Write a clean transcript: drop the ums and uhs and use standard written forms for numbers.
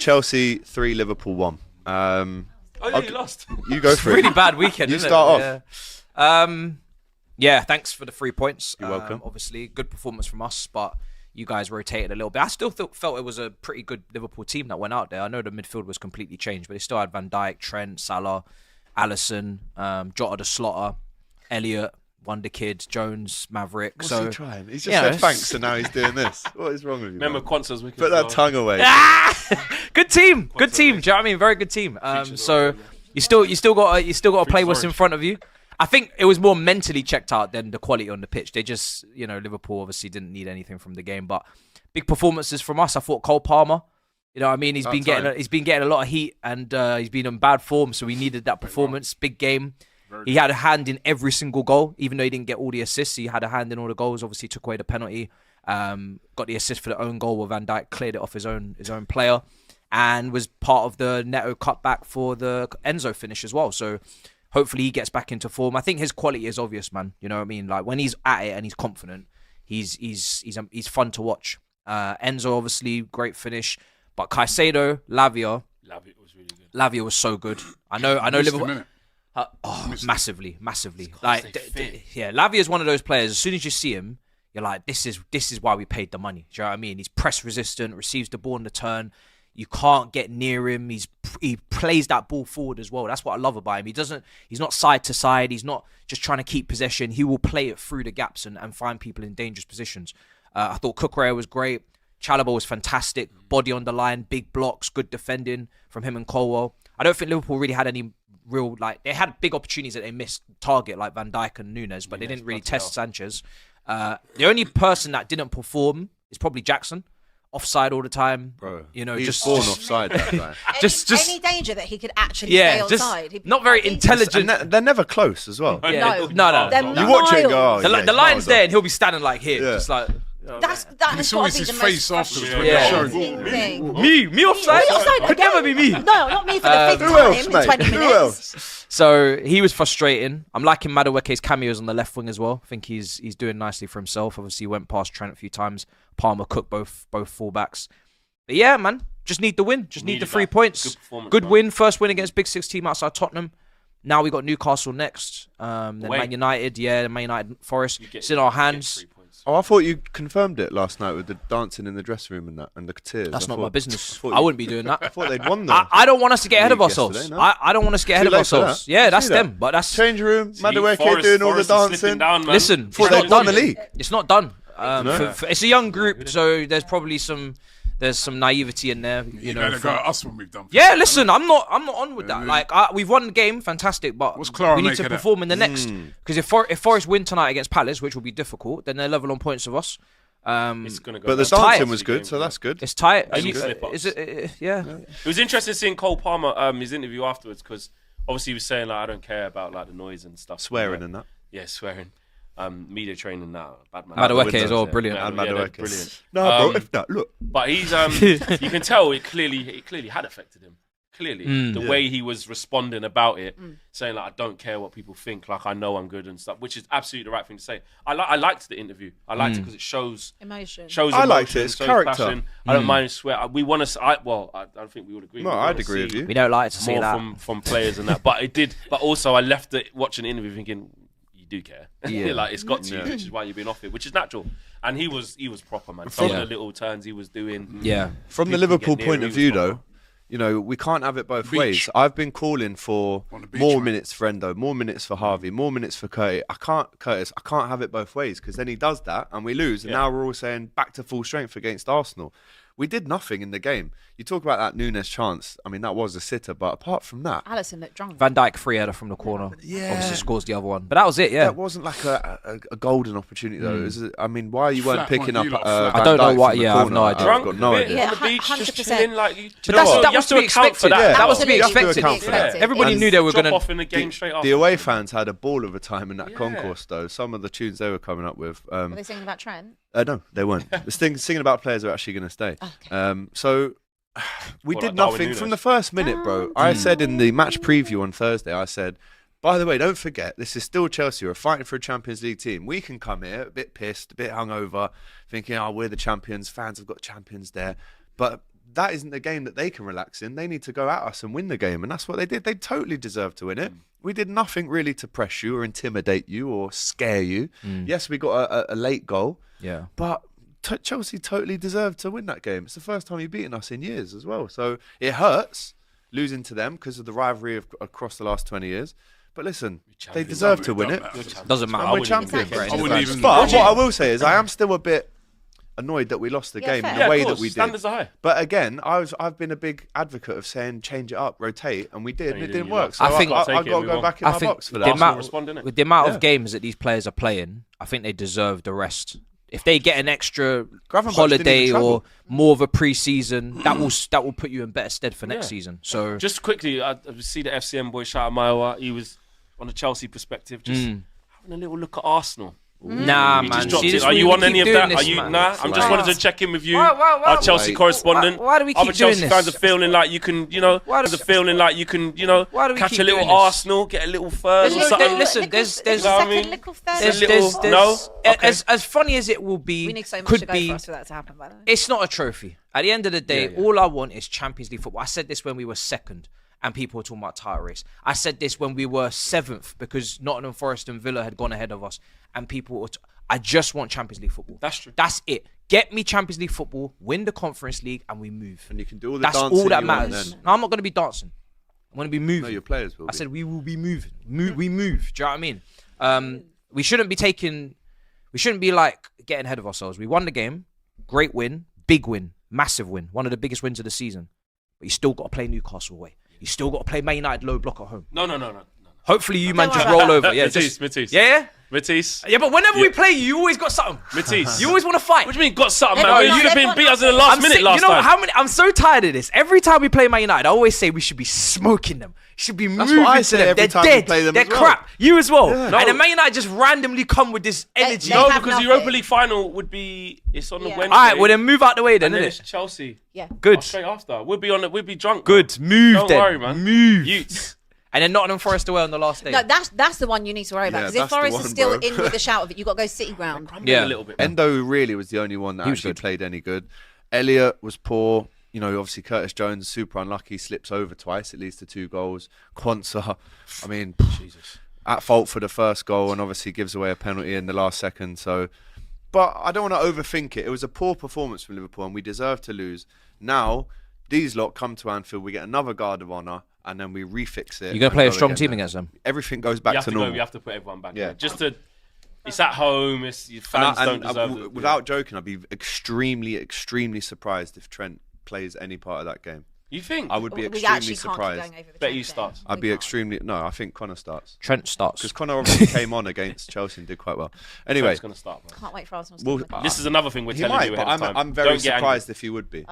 Chelsea 3, Liverpool 1. You lost. You go for it. Really bad weekend. You isn't start it? off. Yeah, thanks for the 3 points. You're welcome. Obviously, good performance from us, but you guys rotated a little bit. I still felt it was a pretty good Liverpool team that went out there. I know the midfield was completely changed, but they still had Van Dijk, Trent, Salah, Alisson, Jota the Slotter, Elliott, Wonder Kid, Jones, Maverick. What's so he trying? He's just said thanks, and now he's doing this. What is wrong with you? Remember Quanza's wicket? Put that tongue away. Good team. Good team. Do you know what I mean? Very good team. So you still got to play what's in front of you. I think it was more mentally checked out than the quality on the pitch. They just, Liverpool obviously didn't need anything from the game, but big performances from us. I thought Cole Palmer, you know what I mean? He's been getting a lot of heat, and he's been in bad form, so we needed that performance. Big game. He had a hand in every single goal, even though he didn't get all the assists. He had a hand in all the goals. Obviously, took away the penalty. Got the assist for the own goal where Van Dijk cleared it off his own player, and was part of the Neto cutback for the Enzo finish as well. So hopefully he gets back into form. I think his quality is obvious, man. You know what I mean? Like when he's at it and he's confident, he's fun to watch. Enzo obviously great finish, but Caicedo, Lavia was really good. Lavia was so good. I know Liverpool. Massively. Like, Lavia is one of those players. As soon as you see him, you're like, this is why we paid the money. Do you know what I mean? He's press resistant, receives the ball in the turn. You can't get near him. He plays that ball forward as well. That's what I love about him. He's not side to side. He's not just trying to keep possession. He will play it through the gaps and find people in dangerous positions. I thought Cucurella was great. Chalobah was fantastic. Body on the line, big blocks, good defending from him and Colwell. I don't think Liverpool really had any real, they had big opportunities that they missed target, like Van Dijk and Nunes, but they didn't really test Sanchez. The only person that didn't perform is probably Jackson. Offside all the time, bro. He's just born offside. That guy. Any danger that he could actually stay offside. Not very intelligent. And they're never close as well. No. You watch it and go, the line's there, and he'll be standing like here, just like. That has got to be the face most afterwards. thing. Me offside? Could never be me. No, not me for the fifth time in 20 minutes. Who else? So he was frustrating. I'm liking Madueke's cameos on the left wing as well. I think he's doing nicely for himself. Obviously, he went past Trent a few times. Palmer, Cook, both fullbacks. But yeah, man, just need the win. Just need the 3 points. Good win. First win against Big Six team outside Tottenham. Now we got Newcastle next. Then Man United. Yeah, Man United, Forest. It's in our hands. Oh, I thought you confirmed it last night with the dancing in the dressing room and the tears. That's not my business. I wouldn't be doing that. I thought they'd won though. I don't want us to get ahead of ourselves. I don't want us to get ahead of ourselves. Yeah, that's them. But that's change room. Madueke doing all the dancing. Listen, it's not done. The league. It's not done. It's a young group, so there's probably some naivety in there. You know, go at us when we've done. Yeah, listen, I'm not on with that. Like we've won the game, fantastic, but we need to perform in the next. Because if Forest win tonight against Palace, which will be difficult, then they're level on points of us. It's gonna go but the dancing was good, so that's good. It's tight. Is it? Yeah. It was interesting seeing Cole Palmer his interview afterwards, because obviously he was saying I don't care about the noise and stuff, swearing and that. Yeah, swearing. Media training now. Bad man. Madueke is all brilliant. And Madueke. Brilliant. No, bro, if that, look. But he's you can tell it clearly had affected him. Clearly. The way he was responding about it, saying I don't care what people think, I know I'm good and stuff, which is absolutely the right thing to say. I liked the interview. I liked it because it shows emotion. I liked it. It's character. Passion. I don't mind swear. We want to. I don't think we would agree. No, I'd agree with you. We don't like to see that from players and that, but it did. But also, I left it watching the interview thinking, do care. It's got to you, which is why you've been off it, which is natural. And he was proper, man. Some of the little turns he was doing. Yeah. From the Liverpool point of view, though, we can't have it both ways. I've been calling for more minutes for Endo, more minutes for Harvey, more minutes for Curtis. I can't have it both ways, because then he does that and we lose. And now we're all saying back to full strength against Arsenal. We did nothing in the game. You talk about that Nunes chance. I mean, that was a sitter, but apart from that, Alisson looked drunk. Van Dijk free header from the corner. Yeah, obviously scores the other one, but that was it. Yeah, that wasn't like a golden opportunity though. Why you weren't picking up? I don't know why. Yeah, I have no idea. Drunk, I've got no idea. On the beach, 100%. Just chilling, but that was to be expected. That was to be expected. Everybody knew they were going to off in the game straight after. The away fans had a ball of a time in that concourse though. Some of the tunes they were coming up with. Were they singing about Trent? No, they weren't. Singing about players who are actually going to stay. Okay. So we did nothing from the first minute, bro. I said in the match preview on Thursday, I said, by the way, don't forget, this is still Chelsea. We're fighting for a Champions League team. We can come here a bit pissed, a bit hungover, thinking, we're the champions. Fans have got champions there. But that isn't the game that they can relax in. They need to go at us and win the game, and that's what they did. They totally deserved to win it. We did nothing really to press you or intimidate you or scare you. Yes, we got a late goal. Yeah. But Chelsea totally deserved to win that game. It's the first time you've beaten us in years as well. So it hurts losing to them because of the rivalry across the last 20 years. But listen, they deserve to win it. Doesn't matter. And we're champions. Exactly. I wouldn't even. But what I will say is I am still a bit annoyed that we lost the game fair. in the way of that course. we did. Standards are high. But again, I've been a big advocate of saying change it up, rotate, and we did, and it didn't you work. lost. So I think- I've Take got it to and go move back in I my think box for the that. Arsenal amount, respond, innit? with the amount Yeah. of games that these players are playing, I think they deserve the rest. If they get an extra Gravenberch didn't holiday even or travel. more of a pre-season, that will put you in better stead for next season. So Just quickly, I see the FCM boy, shout out Maiwa. He was on the Chelsea perspective, just having a little look at Arsenal. nah, He man. just dropped See, it. this Are is you why on we any keep of doing that? Are this, you? man. Nah, I'm just Why? wanted to check in with you, Why- our Chelsea correspondent. Why do we keep Other Chelsea doing fans this? are feeling like you can, you know, Why do- are feeling like you can, you know, Why do we catch keep a little doing this? Arsenal, get a little furs or Listen, something. listen, there's- You know what I mean? There's, little- no? Okay. as funny as it will be, We need so much could to go be, for us for that to happen, by the way. it's not a trophy. At the end of the day, all I want is Champions League football. I said this when we were second and people were talking about title race. I said this when we were seventh because Nottingham Forest and Villa had gone ahead of us and people were I just want Champions League football. That's true. That's it. Get me Champions League football, win the Conference League, and we move. And you can do all the That's dancing all that you want matters. then. No, I'm not going to be dancing. I'm going to be moving. No, your players will I be. said we will be moving. We move. Do you know what I mean? We shouldn't be like getting ahead of ourselves. We won the game. Great win. Big win. Massive win. One of the biggest wins of the season. But you still got to play Newcastle away. You still got to play Man United low block at home. No. Hopefully you man Don't just worry roll about over. Yeah, Matisse. yeah. Matisse. Yeah, but whenever we play you always got something. Matisse. You always want to fight. What do you mean got something, Everyone- man? You'd have been everyone- beat us in the last minute last you know time. how many? I'm so tired of this. Every time we play Man United, I always say we should be smoking them. Should be That's moving what I to say them. every They're time we dead. play them They're as well. crap. You as well. Yeah. And No. then Man United just randomly come with this energy. They No, have because the nothing. Europa League final would be it's on the Yeah. Wednesday. All right, well then move out the way then, and then innit? it's Chelsea. Yeah. Good. Straight after. We'll be drunk. Good. Move Don't then. worry, man. Move. Utes. And then Nottingham Forest away on the last day. No, that's the one you need to worry about. Yeah, Because if that's the Forest one, is still bro. in with the shout of it, you've got to go City ground. Yeah. A little bit. Endo really was the only one that He was actually good. played any good. Elliot was poor. You know, obviously Curtis Jones, super unlucky, slips over twice. It leads to 2 goals. Quansah, I mean, at fault for the first goal and obviously gives away a penalty in the last second. So, but I don't want to overthink it. It was a poor performance from Liverpool and we deserve to lose. Now, these lot come to Anfield, we get another guard of honour and then we refix it. You're going to and play a go strong again team then. against them. Everything goes You back have to to go. normal. You have to put everyone back. Yeah. Yeah. Just to. It's at home. It's your fans don't deserve it. Without joking, I'd be extremely surprised if Trent plays any part of that game. You think? I would be We extremely actually can't keep surprised. going over the Bet Trent you game. starts. I'd We be can't. extremely. No, I think Connor starts Trent starts. because Connor obviously came on against Chelsea and did quite well. Anyway, It's gonna start. Man. Can't wait for Arsenal to well, win. This is another thing we're he telling might, you but ahead of time. I'm very Don't get angry. surprised if he would be.